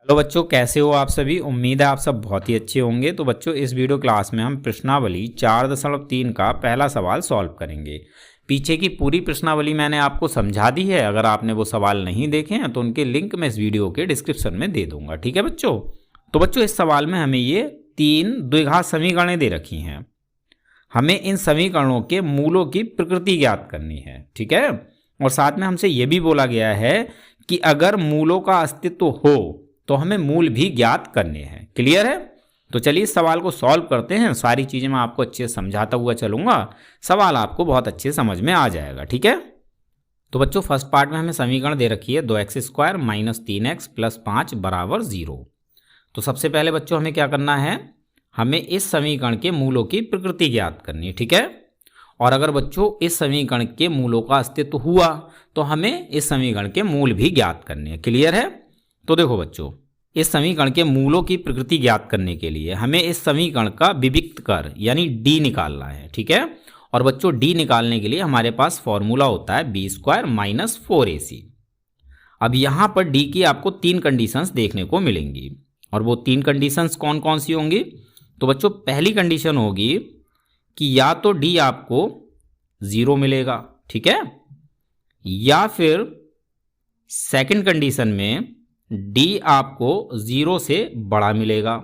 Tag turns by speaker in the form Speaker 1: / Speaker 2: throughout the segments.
Speaker 1: Hello बच्चों, कैसे हो आप सभी। उम्मीद है आप सब बहुत ही अच्छे होंगे। तो बच्चों, इस वीडियो क्लास में हम प्रश्नावली 4.3 का पहला सवाल सॉल्व करेंगे। पीछे की पूरी प्रश्नावली मैंने आपको समझा दी है। अगर आपने वो सवाल नहीं देखे हैं तो उनके लिंक मैं इस वीडियो के डिस्क्रिप्शन में दे दूंगा। ठीक है बच्चों। तो बच्चों, इस सवाल में हमें ये 3 द्विघात समीकरणें दे रखी हैं। हमें इन समीकरणों के मूलों की प्रकृति ज्ञात करनी है। ठीक है। और साथ में हमसे ये भी बोला गया है कि अगर मूलों का अस्तित्व हो तो हमें मूल भी ज्ञात करने हैं। क्लियर है। तो चलिए इस सवाल को सॉल्व करते हैं। सारी चीजें मैं आपको अच्छे से समझाता हुआ चलूंगा। सवाल आपको बहुत अच्छे से समझ में आ जाएगा। ठीक है। तो बच्चों, फर्स्ट पार्ट में हमें समीकरण दे रखी है 2x² - 3x + 5 = 0। तो सबसे पहले बच्चों हमें क्या करना है, हमें इस समीकरण के मूलों की प्रकृति ज्ञात करनी है। ठीक है। और अगर बच्चों इस समीकरण के मूलों का अस्तित्व हुआ तो हमें इस समीकरण के मूल भी ज्ञात करने हैं। क्लियर है। तो देखो बच्चों, इस समीकरण के मूलों की प्रकृति ज्ञात करने के लिए हमें इस समीकरण का विविक्त कर यानी d निकालना है। ठीक है। और बच्चों, d निकालने के लिए हमारे पास फॉर्मूला होता है b² - 4ac। अब यहां पर d की आपको 3 कंडीशंस देखने को मिलेंगी। और वो 3 कंडीशंस कौन कौन सी होंगी। तो बच्चों, पहली कंडीशन होगी कि या तो d आपको 0 मिलेगा। ठीक है। या फिर सेकंड कंडीशन में d आपको 0 से बड़ा मिलेगा।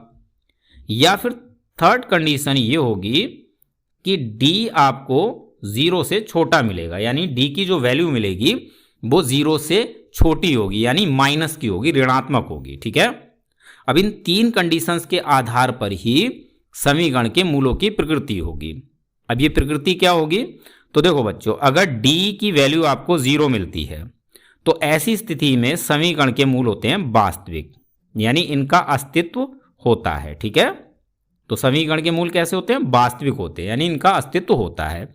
Speaker 1: या फिर थर्ड कंडीशन ये होगी कि d आपको 0 से छोटा मिलेगा, यानी d की जो वैल्यू मिलेगी वो 0 से छोटी होगी, यानी माइनस की होगी, ऋणात्मक होगी। ठीक है। अब इन 3 कंडीशंस के आधार पर ही समीकरण के मूलों की प्रकृति होगी। अब ये प्रकृति क्या होगी, तो देखो बच्चों, अगर d की वैल्यू आपको 0 मिलती है तो ऐसी स्थिति में समीकरण के मूल होते हैं वास्तविक, यानी इनका अस्तित्व होता है। ठीक है। तो समीकरण के मूल कैसे होते हैं, वास्तविक होते हैं, यानी इनका अस्तित्व होता है।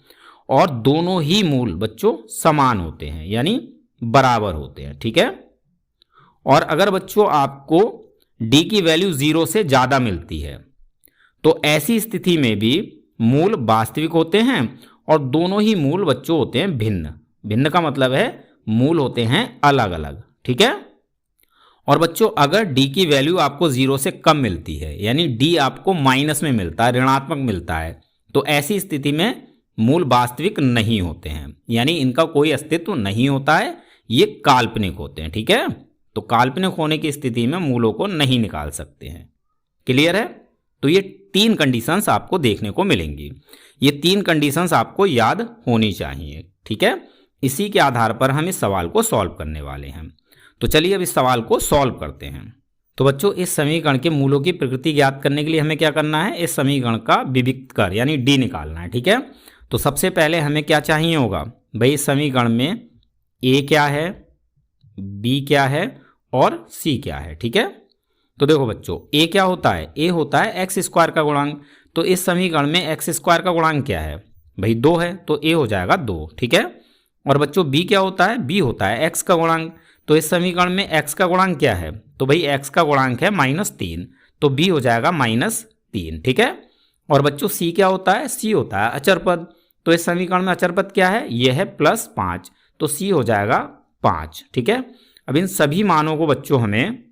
Speaker 1: और दोनों ही मूल बच्चों समान होते हैं, यानी बराबर होते हैं। ठीक है। और अगर बच्चों आपको d की वैल्यू 0 से ज्यादा मिलती है तो ऐसी स्थिति में भी मूल वास्तविक होते हैं और दोनों ही मूल बच्चों होते हैं भिन्न। भिन्न का मतलब है मूल होते हैं अलग अलग। ठीक है। और बच्चों, अगर d की वैल्यू आपको 0 से कम मिलती है, यानी d आपको माइनस में मिलता है, ऋणात्मक मिलता है, तो ऐसी स्थिति में मूल वास्तविक नहीं होते हैं, यानी इनका कोई अस्तित्व नहीं होता है, ये काल्पनिक होते हैं। ठीक है। तो काल्पनिक होने की स्थिति में मूलों को नहीं निकाल सकते हैं। क्लियर है। तो ये 3 कंडीशंस आपको देखने को मिलेंगी। ये 3 कंडीशंस आपको याद होनी चाहिए। ठीक है। इसी के आधार पर हम इस सवाल को सॉल्व करने वाले हैं। तो चलिए अब इस सवाल को सॉल्व करते हैं। तो बच्चों, इस समीकरण के मूलों की प्रकृति ज्ञात करने के लिए हमें क्या करना है, इस समीकरण का विविक्त कर यानी d निकालना है। ठीक है। तो सबसे पहले हमें क्या चाहिए होगा, भाई इस समीकरण में a क्या है, b क्या है और c क्या है। ठीक है। तो देखो बच्चों, a क्या होता है, a होता है x² का गुणांक। तो इस समीकरण में x² का गुणांक क्या है, भाई 2 है, तो a हो जाएगा 2। ठीक है। और बच्चों, b क्या होता है, b होता है x का गुणांक। तो इस समीकरण में x का गुणांक क्या है, तो भाई x का गुणांक है -3, तो b हो जाएगा -3। ठीक है। और बच्चों, c क्या होता है, c होता है अचर पद। तो इस समीकरण में अचर पद क्या है, यह है +5, तो c हो जाएगा 5। ठीक है। अब इन सभी मानों को बच्चों हमें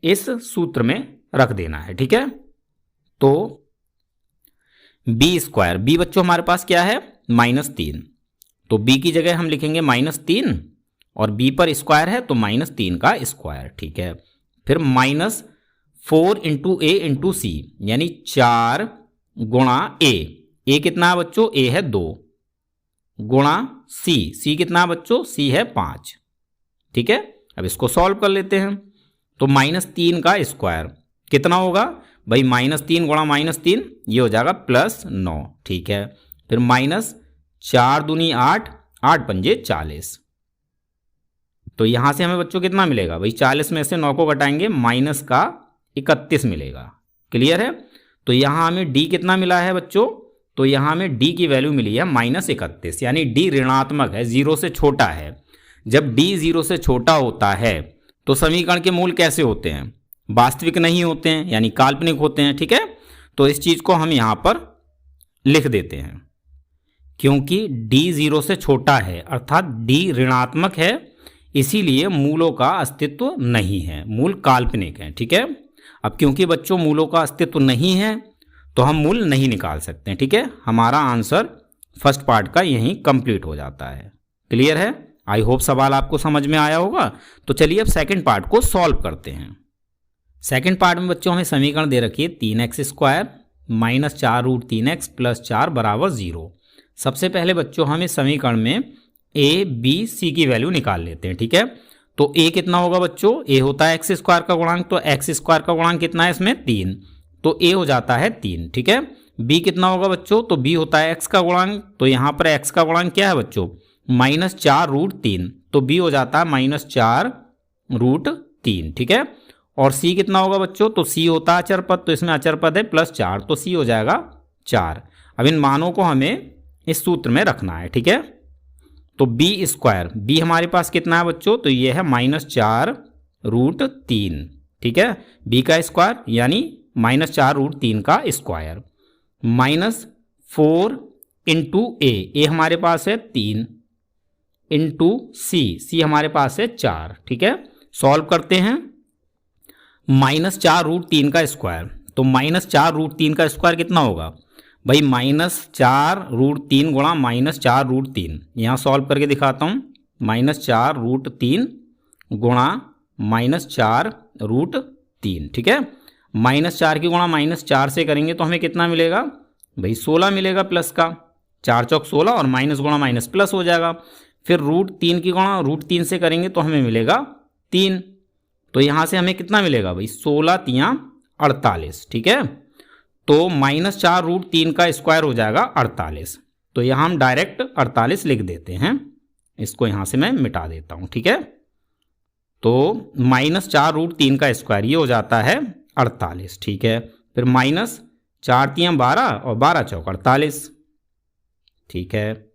Speaker 1: इस सूत्र में रख देना है। ठीक है। तो b² b बच्चों हमारे पास क्या है, -3, तो b की जगह हम लिखेंगे -3 और b पर स्क्वायर है तो -3 का स्क्वायर। ठीक है। फिर -4 × a × c, यानी 4 गुणा a कितना है बच्चों, a है 2, गुणा c कितना है बच्चों, c है 5। ठीक है। अब इसको सॉल्व कर लेते हैं। तो -3 का स्क्वायर कितना होगा, भाई -3 गुणा -3 ये हो जाएगा +9। ठीक है। फिर -4 दूनी 8, 8 पंजे 40। तो यहां से हमें बच्चों कितना मिलेगा, भाई 40 में से 9 को घटाएंगे, -31 मिलेगा। क्लियर है। तो यहां हमें d कितना मिला है बच्चों, तो यहां हमें d की वैल्यू मिली है -31, यानी d ऋणात्मक है, 0 से छोटा है। जब d 0 से छोटा होता है तो समीकरण के मूल कैसे होते हैं, वास्तविक नहीं होते हैं, यानी काल्पनिक होते हैं। ठीक है। तो इस चीज को हम यहां पर लिख देते हैं, क्योंकि d 0 से छोटा है अर्थात d ऋणात्मक है, इसीलिए मूलों का अस्तित्व नहीं है, मूल काल्पनिक है। ठीक है, अब क्योंकि बच्चों मूलों का अस्तित्व नहीं है तो हम मूल नहीं निकाल सकते। ठीक है, हमारा आंसर फर्स्ट पार्ट का यहीं कंप्लीट हो जाता है। क्लियर है? आई होप सवाल आपको समझ में आया होगा। तो चलिए अब सेकंड पार्ट को सॉल्व करते हैं। सेकंड पार्ट में बच्चों हमें समीकरण दे रखी है 3x² माइनस 4√3x प्लस 4 बराबर 0। सबसे पहले बच्चों हमें समीकरण में a, b, c की वैल्यू निकाल लेते हैं। ठीक है, तो a कितना होगा बच्चों? a होता है x² का गुणांक, तो x² का गुणांक कितना है इसमें? 3, तो a हो जाता है 3। ठीक है, b कितना होगा बच्चों? तो b होता है x का गुणांक, तो यहाँ पर x का गुणांक क्या है बच्चों? -4√3, तो b हो जाता है -4√3। ठीक है, और c कितना होगा बच्चों? तो c होता है अचर पद, तो इसमें अचर पद है +4, तो c हो जाएगा 4। अब इन मानों को हमें इस सूत्र में रखना है। ठीक है, तो b², b हमारे पास कितना है बच्चों? तो ये है -4√3। ठीक है, b का स्क्वायर यानी -4√3 का स्क्वायर, -4 इंटू a हमारे पास है 3 इंटू c हमारे पास है 4। ठीक है, सॉल्व करते हैं। -4√3 का स्क्वायर, तो -4√3 का स्क्वायर कितना होगा भाई? -4√3 गुणा -4√3, यहाँ सॉल्व करके दिखाता हूँ। -4√3 गुणा -4√3। ठीक है, -4 की गुणा -4 से करेंगे तो हमें कितना मिलेगा भाई? 16 मिलेगा प्लस का, 4 चौक 16 और माइनस गुणा माइनस प्लस हो जाएगा। फिर √3 की गुणा √3 से करेंगे तो हमें मिलेगा 3, तो यहाँ से हमें कितना मिलेगा भाई? 16 तियाँ 48। ठीक है, तो -4√3 का स्क्वायर हो जाएगा 48, तो यहाँ हम डायरेक्ट 48 लिख देते हैं। इसको यहाँ से मैं मिटा देता हूँ। ठीक है, तो -4√3 का स्क्वायर ये हो जाता है 48। ठीक है, फिर -4 तियाँ 12 और 12 चौक 48। ठीक है,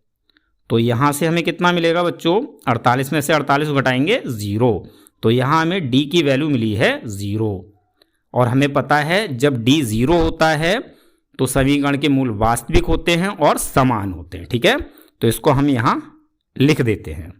Speaker 1: तो यहाँ से हमें कितना मिलेगा बच्चों? 48 में से 48 घटाएंगे 0, तो यहाँ हमें d की वैल्यू मिली है 0। और हमें पता है जब d 0 होता है तो समीकरण के मूल वास्तविक होते हैं और समान होते हैं। ठीक है, तो इसको हम यहाँ लिख देते हैं।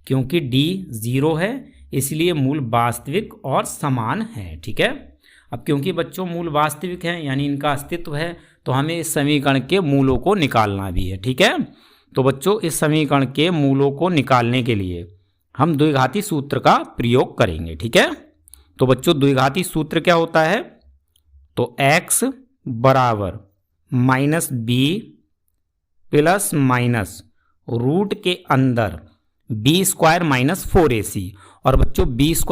Speaker 1: क्योंकि d 0 है इसलिए मूल वास्तविक और समान है। ठीक है, अब क्योंकि बच्चों मूल वास्तविक हैं यानी इनका अस्तित्व है, तो हमें इस समीकरण के मूलों को निकालना भी है। ठीक है, तो बच्चों इस समीकरण के मूलों को निकालने के लिए हम द्विघाती सूत्र का प्रयोग करेंगे। ठीक है, तो बच्चों द्विघाती सूत्र क्या होता है? तो x बराबर -b प्लस माइनस रूट के अंदर b² - 4ac, और बच्चों b² -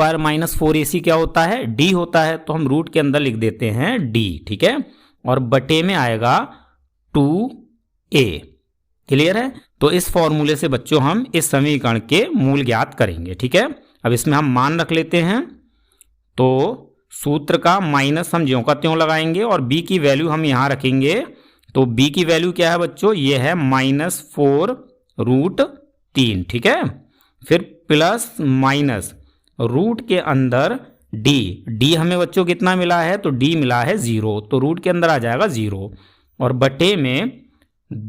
Speaker 1: 4ac क्या होता है? d होता है, तो हम रूट के अंदर लिख देते हैं d। ठीक है, और बटे में आएगा 2a। क्लियर है? तो इस फॉर्मूले से बच्चों हम इस समीकरण के मूल ज्ञात करेंगे। ठीक है, अब इसमें हम मान रख लेते हैं, तो सूत्र का माइनस हम ज्यों का त्यों लगाएंगे और b की वैल्यू हम यहाँ रखेंगे। तो b की वैल्यू क्या है बच्चों? ये है -4√3। ठीक है, फिर प्लस माइनस रूट के अंदर d हमें बच्चों कितना मिला है? तो d मिला है 0, तो रूट के अंदर आ जाएगा 0, और बटे में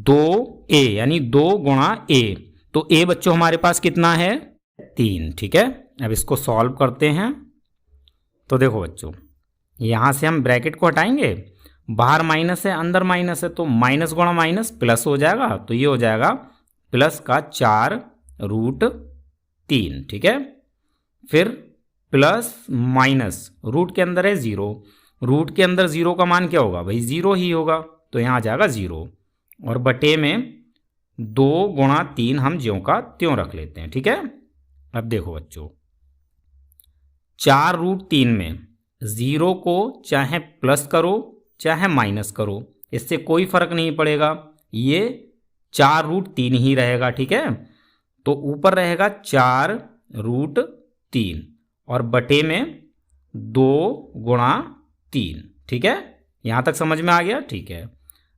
Speaker 1: 2a यानी 2 गुणा a, तो a बच्चों हमारे पास कितना है? 3। ठीक है, अब इसको सॉल्व करते हैं। तो देखो बच्चों, यहाँ से हम ब्रैकेट को हटाएंगे, बाहर माइनस है अंदर माइनस है, तो माइनस गुणा माइनस प्लस हो जाएगा, तो ये हो जाएगा प्लस का 4√3। ठीक है, फिर प्लस माइनस रूट के अंदर है 0, रूट के अंदर 0 का मान क्या होगा भाई? 0 ही होगा, तो यहाँ आ जाएगा 0, और बटे में 2 गुणा 3 हम ज्यों का त्यों रख लेते हैं। ठीक है, अब देखो बच्चों, 4√3 में 0 को चाहे प्लस करो चाहे माइनस करो, इससे कोई फर्क नहीं पड़ेगा, ये 4√3 ही रहेगा। ठीक है, तो ऊपर रहेगा 4√3 और बटे में 2 गुणा 3। ठीक है, यहाँ तक समझ में आ गया? ठीक है,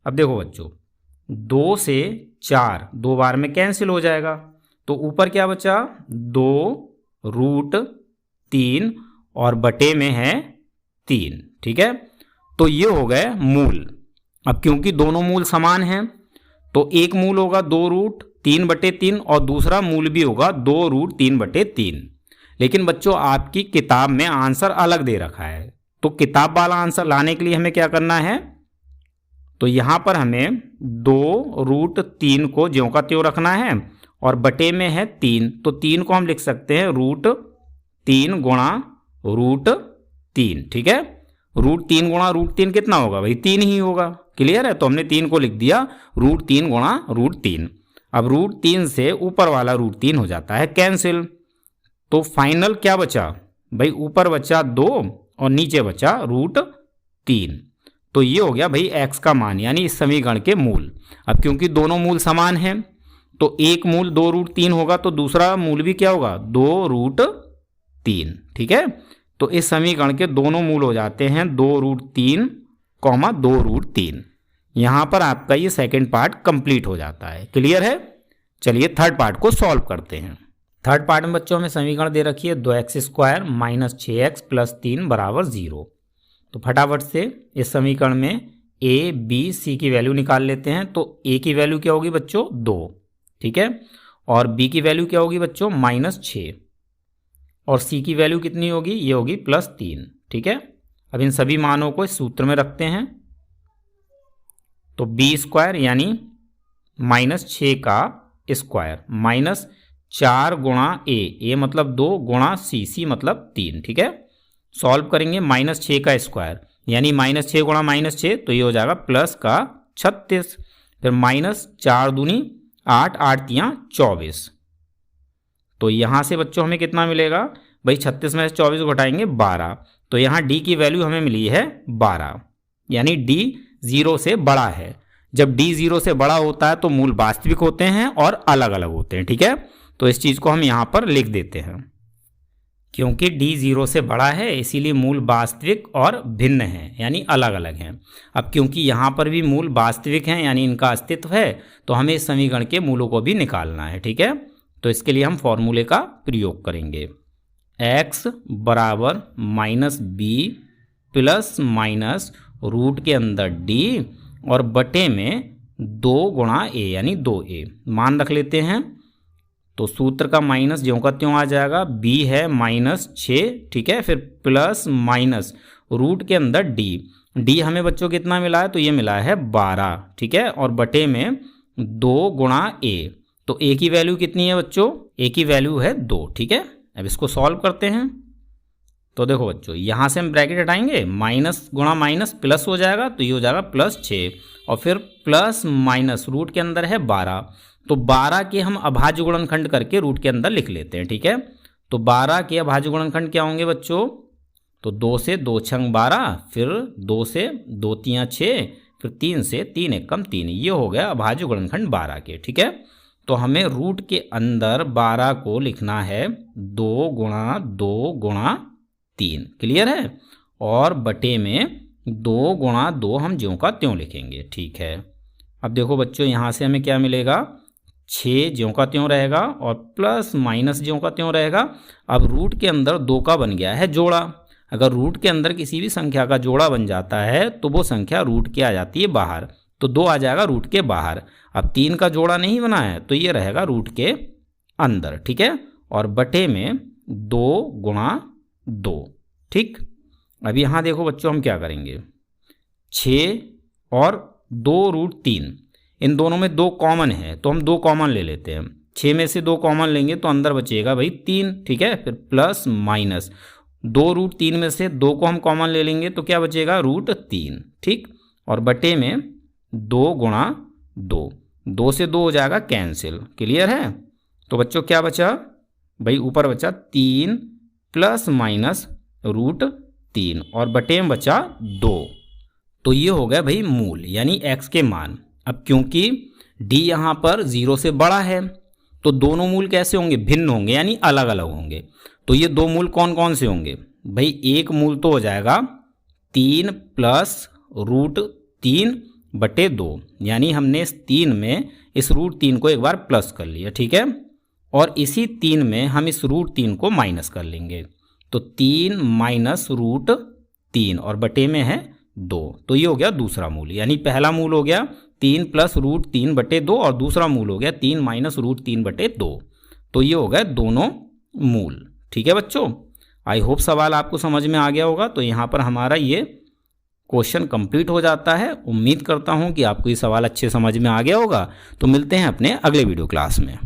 Speaker 1: अब देखो बच्चों, 2 से 4 2 बार में कैंसिल हो जाएगा, तो ऊपर क्या बचा? 2√3 और बटे में है 3। ठीक है, तो ये हो गए मूल। अब क्योंकि दोनों मूल समान हैं तो एक मूल होगा 2√3 3/3 और दूसरा मूल भी होगा 2√3/3। लेकिन बच्चों आपकी किताब में आंसर अलग दे रखा है, तो किताब वाला आंसर लाने के लिए हमें क्या करना है, तो यहाँ पर हमें 2√3 को ज्यों का त्यों रखना है और बटे में है 3, तो 3 को हम लिख सकते हैं √3 गुणा √3। ठीक है, √3 गुणा √3 कितना होगा भाई, 3 ही होगा। क्लियर है, तो हमने 3 को लिख दिया √3 गुणा √3। अब √3 से ऊपर वाला √3 हो जाता है कैंसिल, तो फाइनल क्या बचा भाई, ऊपर बचा 2 और नीचे बचा √3। तो ये हो गया भाई x का मान, यानी इस समीकरण के मूल। अब क्योंकि दोनों मूल समान हैं तो एक मूल 2√3 होगा तो दूसरा मूल भी क्या होगा, 2√3। ठीक है, तो इस समीकरण के दोनों मूल हो जाते हैं 2√3, 2√3। यहाँ पर आपका ये सेकंड पार्ट कंप्लीट हो जाता है। क्लियर है, चलिए थर्ड पार्ट को सॉल्व करते हैं। थर्ड पार्ट में बच्चों हमें समीकरण दे रखी है 2x² - 6x + 3 = 0। तो फटाफट से इस समीकरण में a, b, c की वैल्यू निकाल लेते हैं। तो a की वैल्यू क्या होगी बच्चों, 2। ठीक है, और b की वैल्यू क्या होगी बच्चों, -6, और c की वैल्यू कितनी होगी, ये होगी +3। ठीक है, अब इन सभी मानों को इस सूत्र में रखते हैं। तो b² यानी -6 का स्क्वायर -4 गुणा a मतलब 2 गुणा c मतलब 3। ठीक है, सॉल्व करेंगे, -6 का स्क्वायर यानी -6 गुणा -6, तो ये हो जाएगा +36। फिर -4 दूनी 8, 8 तियाँ 24। तो यहाँ से बच्चों हमें कितना मिलेगा भाई, 36 में से 24 को घटाएंगे 12। तो यहाँ d की वैल्यू हमें मिली है 12, यानी d 0 से बड़ा है। जब d 0 से बड़ा होता है तो मूल वास्तविक होते हैं और अलग अलग होते हैं। ठीक है, तो इस चीज़ को हम यहाँ पर लिख देते हैं। क्योंकि d 0 से बड़ा है इसीलिए मूल वास्तविक और भिन्न हैं, यानी अलग अलग हैं। अब क्योंकि यहाँ पर भी मूल वास्तविक हैं यानी इनका अस्तित्व है, तो हमें इस समीकरण के मूलों को भी निकालना है। ठीक है, तो इसके लिए हम फॉर्मूले का प्रयोग करेंगे। x बराबर -b + रूट के अंदर d और बटे में 2 गुणा a यानी 2a मान रख लेते हैं। तो सूत्र का माइनस ज्यों का त्यों आ जाएगा, b है -6। ठीक है, फिर प्लस माइनस रूट के अंदर d हमें बच्चों कितना मिला है, तो ये मिला है 12। ठीक है, और बटे में 2 गुणा a, तो a की वैल्यू कितनी है बच्चों, a की वैल्यू है 2। ठीक है, अब इसको सॉल्व करते हैं। तो देखो बच्चों यहाँ से हम ब्रैकेट हटाएंगे, माइनस गुणा माइनस प्लस हो जाएगा, तो ये हो जाएगा +6 और फिर प्लस माइनस रूट के अंदर है 12, तो 12 के हम अभाज्य गुणनखंड करके रूट के अंदर लिख लेते हैं। ठीक है, तो 12 के अभाज्य गुणनखंड क्या होंगे बच्चों, तो 2 से 2 छंग 12, फिर 2 से 2 तियाँ 6, फिर 3 से 3 एकम 3, ये हो गया अभाज्य गुणनखंड 12 के। ठीक है, तो हमें रूट के अंदर 12 को लिखना है 2 गुणा 2 गुणा 3। क्लियर है, और बटे में 2 गुणा 2 हम ज्यों का त्यों लिखेंगे। ठीक है, अब देखो बच्चों यहाँ से हमें क्या मिलेगा, 6 ज्यों का त्यों रहेगा और प्लस माइनस ज्यों का त्यों रहेगा। अब रूट के अंदर 2 का बन गया है जोड़ा। अगर रूट के अंदर किसी भी संख्या का जोड़ा बन जाता है तो वो संख्या रूट के आ जाती है बाहर, तो 2 आ जाएगा रूट के बाहर। अब 3 का जोड़ा नहीं बना है तो ये रहेगा रूट के अंदर। ठीक है, और बटे में 2 गुणा 2। ठीक, अब यहाँ देखो बच्चों हम क्या करेंगे, 6 और 2√3 इन दोनों में 2 कॉमन है, तो हम 2 कॉमन ले लेते हैं। 6 में से 2 कॉमन लेंगे तो अंदर बचेगा भाई 3। ठीक है, फिर प्लस माइनस 2√3 में से 2 को हम कॉमन ले लेंगे तो क्या बचेगा, √3। ठीक, और बटे में 2 गुणा 2, 2 से 2 हो जाएगा कैंसिल। क्लियर है, तो बच्चों क्या बचा भाई, ऊपर बचा 3 प्लस माइनस √3 और बटे में बचा 2। तो ये हो गया भाई मूल यानी x के मान। अब क्योंकि d यहाँ पर 0 से बड़ा है तो दोनों मूल कैसे होंगे, भिन्न होंगे यानी अलग अलग होंगे। तो ये 2 मूल कौन कौन से होंगे भाई, एक मूल तो हो जाएगा 3 प्लस √3 बटे 2, यानी हमने इस 3 में इस √3 को एक बार प्लस कर लिया। ठीक है, और इसी 3 में हम इस √3 को माइनस कर लेंगे, तो 3 माइनस √3 और बटे में है 2। तो ये हो गया दूसरा मूल, यानी पहला मूल हो गया 3 प्लस रूट 3/2 और दूसरा मूल हो गया 3 माइनस रूट 3/2। तो ये हो गए दोनों मूल। ठीक है बच्चों, आई होप सवाल आपको समझ में आ गया होगा। तो यहाँ पर हमारा ये क्वेश्चन कंप्लीट हो जाता है। उम्मीद करता हूँ कि आपको ये सवाल अच्छे समझ में आ गया होगा। तो मिलते हैं अपने अगले वीडियो क्लास में।